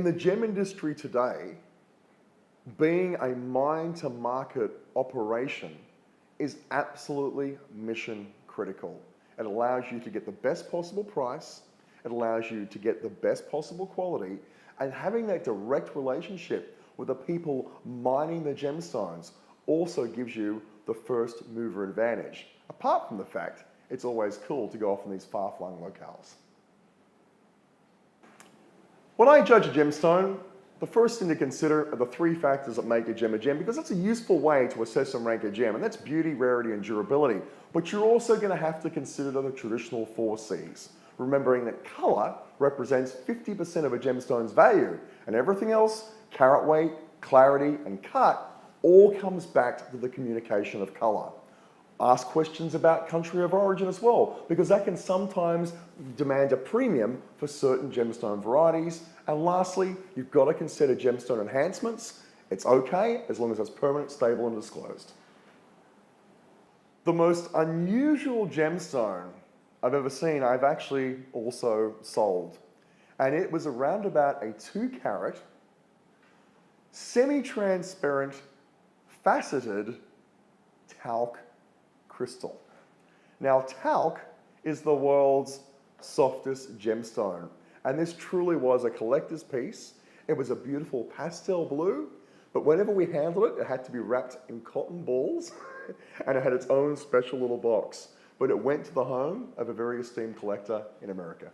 the gem industry today, being a mine-to-market operation is absolutely mission critical. It allows you to get the best possible price, it allows you to get the best possible quality, and having that direct relationship with the people mining the gemstones also gives you the first mover advantage, apart from the fact it's always cool to go off in these far-flung locales. When I judge a gemstone, the first thing to consider are the three factors that make a gem, because that's a useful way to assess and rank a gem, and that's beauty, rarity, and durability. But you're also going to have to consider the traditional 4 Cs, remembering that color represents 50% of a gemstone's value, and everything else, carat weight, clarity, and cut, all comes back to the communication of color. Ask questions about country of origin as well, because that can sometimes demand a premium for certain gemstone varieties. And lastly, you've got to consider gemstone enhancements. It's okay as long as it's permanent, stable, and disclosed. The most unusual gemstone I've ever seen, I've actually also sold. And it was around about a 2-carat, semi-transparent, faceted talc crystal. Now, talc is the world's softest gemstone, and this truly was a collector's piece. It was a beautiful pastel blue, but whenever we handled it, it had to be wrapped in cotton balls, and it had its own special little box. But it went to the home of a very esteemed collector in America.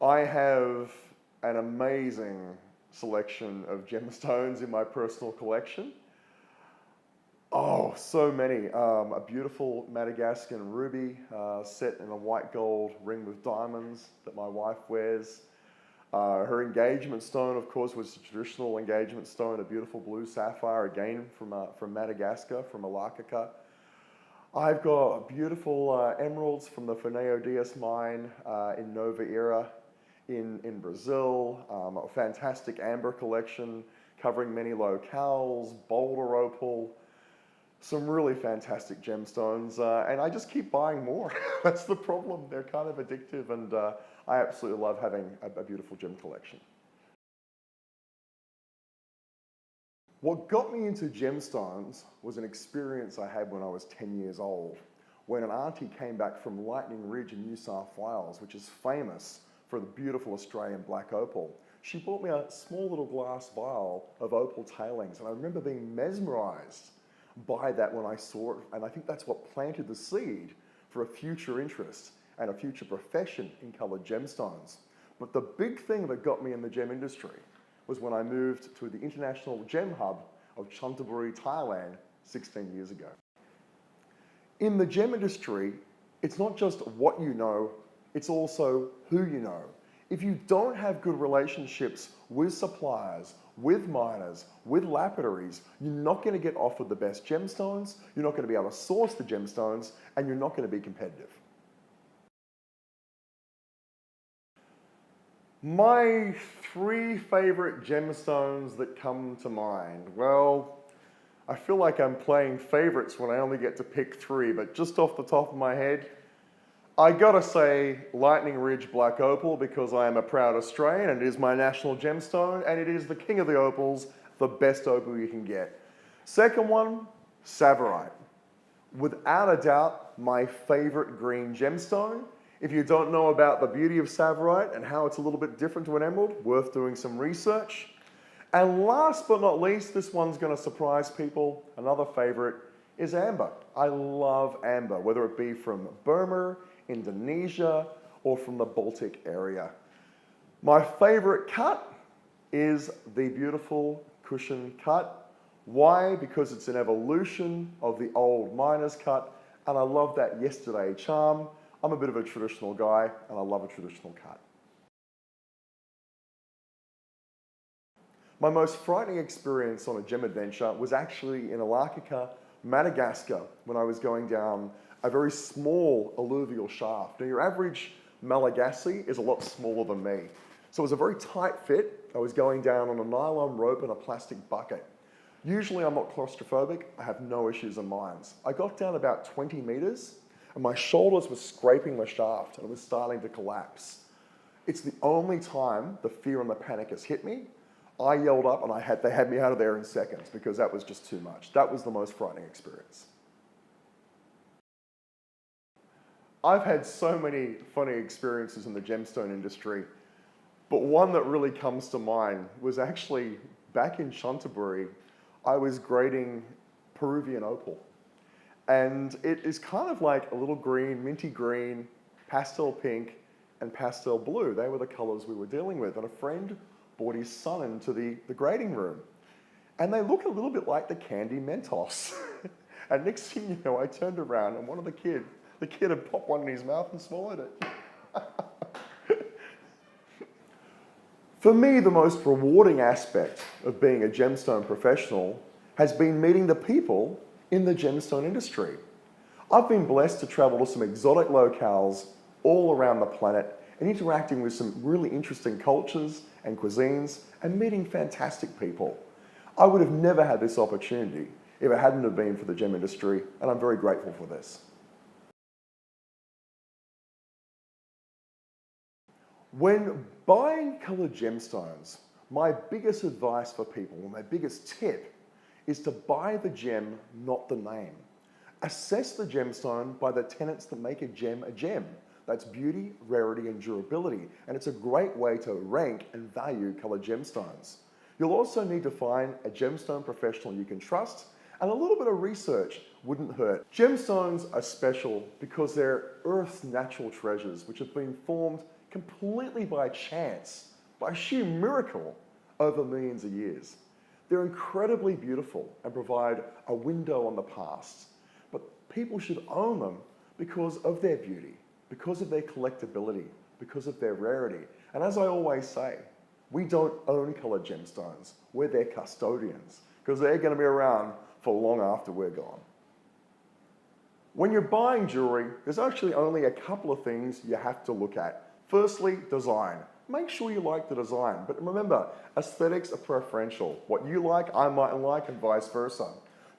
I have an amazing selection of gemstones in my personal collection. Oh, so many. A beautiful Madagascan ruby set in a white gold ring with diamonds that my wife wears. Her engagement stone, of course, was a traditional engagement stone, a beautiful blue sapphire, again from Madagascar, from Malacca. I've got beautiful emeralds from the Fernão Dias mine in Nova Era in Brazil, a fantastic amber collection covering many locales, boulder opal, some really fantastic gemstones, and I just keep buying more. That's the problem. They're kind of addictive, and I absolutely love having a beautiful gem collection. What got me into gemstones was an experience I had when I was 10 years old, when an auntie came back from Lightning Ridge in New South Wales, which is famous for the beautiful Australian black opal. She bought me a small little glass vial of opal tailings, and I remember being mesmerized by that when I saw it, and I think that's what planted the seed for a future interest and a future profession in colored gemstones. But the big thing that got me in the gem industry was when I moved to the international gem hub of Chanthaburi, Thailand, 16 years ago. In the gem industry, it's not just what you know, it's also who you know. If you don't have good relationships with suppliers, with miners, with lapidaries, you're not going to get offered the best gemstones, you're not going to be able to source the gemstones, and you're not going to be competitive. My 3 favorite gemstones that come to mind. Well, I feel like I'm playing favorites when I only get to pick 3, but just off the top of my head, I gotta say Lightning Ridge Black Opal, because I am a proud Australian and it is my national gemstone, and it is the king of the opals, the best opal you can get. Second one, Tsavorite. Without a doubt, my favorite green gemstone. If you don't know about the beauty of Tsavorite and how it's a little bit different to an emerald, worth doing some research. And last but not least, this one's gonna surprise people, another favorite is amber. I love amber, whether it be from Burma, Indonesia, or from the Baltic area. My favorite cut is the beautiful cushion cut. Why? Because it's an evolution of the old miner's cut, and I love that yesterday charm. I'm a bit of a traditional guy, and I love a traditional cut. My most frightening experience on a gem adventure was actually in Malacca, Madagascar, when I was going down a very small alluvial shaft. Now, your average Malagasy is a lot smaller than me. So it was a very tight fit. I was going down on a nylon rope and a plastic bucket. Usually I'm not claustrophobic. I have no issues in mines. I got down about 20 meters and my shoulders were scraping the shaft and it was starting to collapse. It's the only time the fear and the panic has hit me. I yelled up and they had me out of there in seconds because that was just too much. That was the most frightening experience. I've had so many funny experiences in the gemstone industry, but one that really comes to mind was actually back in Canterbury. I was grading Peruvian opal. And it is kind of like a little green, minty green, pastel pink, and pastel blue. They were the colors we were dealing with. And a friend brought his son into the grading room. And they look a little bit like the candy Mentos. And next thing you know, I turned around and one of the kid had popped one in his mouth and swallowed it. For me, the most rewarding aspect of being a gemstone professional has been meeting the people in the gemstone industry. I've been blessed to travel to some exotic locales all around the planet and interacting with some really interesting cultures and cuisines and meeting fantastic people. I would have never had this opportunity if it hadn't have been for the gem industry, and I'm very grateful for this. When buying colored gemstones, my biggest advice for people, or my biggest tip, is to buy the gem, not the name. Assess the gemstone by the tenets that make a gem a gem. That's beauty, rarity, and durability. And it's a great way to rank and value colored gemstones. You'll also need to find a gemstone professional you can trust, and a little bit of research wouldn't hurt. Gemstones are special because they're Earth's natural treasures, which have been formed completely by chance, by sheer miracle, over millions of years. They're incredibly beautiful and provide a window on the past. But people should own them because of their beauty, because of their collectability, because of their rarity. And as I always say, we don't own colored gemstones. We're their custodians because they're going to be around for long after we're gone. When you're buying jewelry, there's actually only a couple of things you have to look at. Firstly, design. Make sure you like the design. But remember, aesthetics are preferential. What you like, I mightn't like, and vice versa.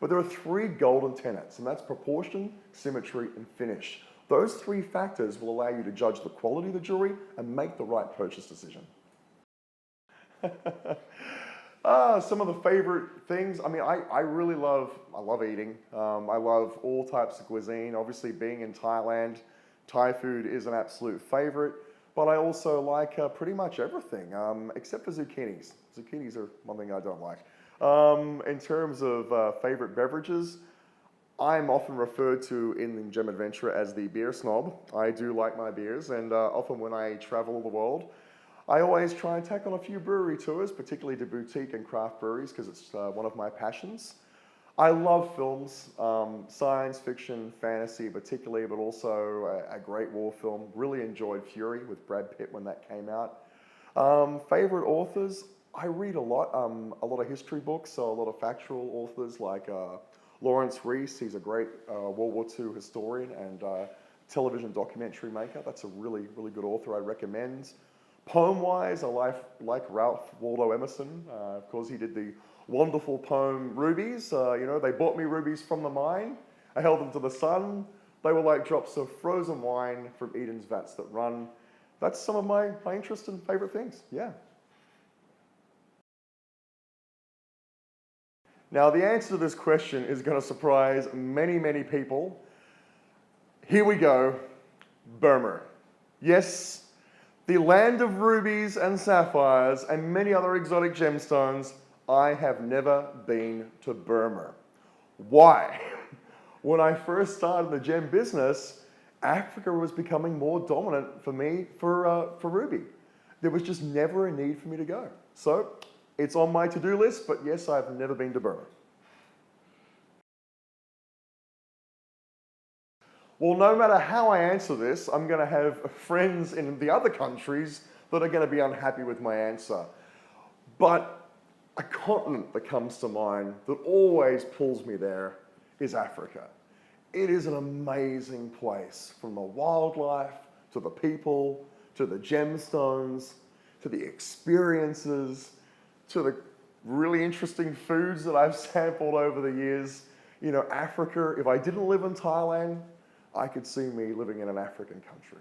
But there are three golden tenets, and that's proportion, symmetry, and finish. Those three factors will allow you to judge the quality of the jewelry and make the right purchase decision. Some of the favorite things, I mean, I love eating. I love all types of cuisine. Obviously, being in Thailand, Thai food is an absolute favorite. But I also like pretty much everything, except for zucchinis. Zucchinis are one thing I don't like. In terms of favorite beverages, I'm often referred to in Gem Adventure as the beer snob. I do like my beers, and often when I travel the world, I always try and tack on a few brewery tours, particularly to boutique and craft breweries, because it's one of my passions. I love films, science fiction, fantasy particularly, but also a great war film. Really enjoyed Fury with Brad Pitt when that came out. Favorite authors, I read a lot of history books, so a lot of factual authors like Lawrence Rees. He's a great World War II historian and television documentary maker. That's a really, really good author I recommend. Poem-wise, I like Ralph Waldo Emerson. Of course, he did the wonderful poem Rubies. They bought me rubies from the mine. I held them to the sun. They were like drops of frozen wine from Eden's vats that run. That's some of my interest and favorite things, yeah. Now, the answer to this question is going to surprise many, many people. Here we go, Burma. Yes, the land of rubies and sapphires and many other exotic gemstones. I have never been to Burma. Why? When I first started the gem business, Africa was becoming more dominant for me for ruby. There was just never a need for me to go. So it's on my to-do list, but yes, I've never been to Burma. Well, no matter how I answer this, I'm going to have friends in the other countries that are going to be unhappy with my answer. But a continent that comes to mind that always pulls me there is Africa. It is an amazing place, from the wildlife, to the people, to the gemstones, to the experiences, to the really interesting foods that I've sampled over the years. You know, Africa, if I didn't live in Thailand, I could see me living in an African country.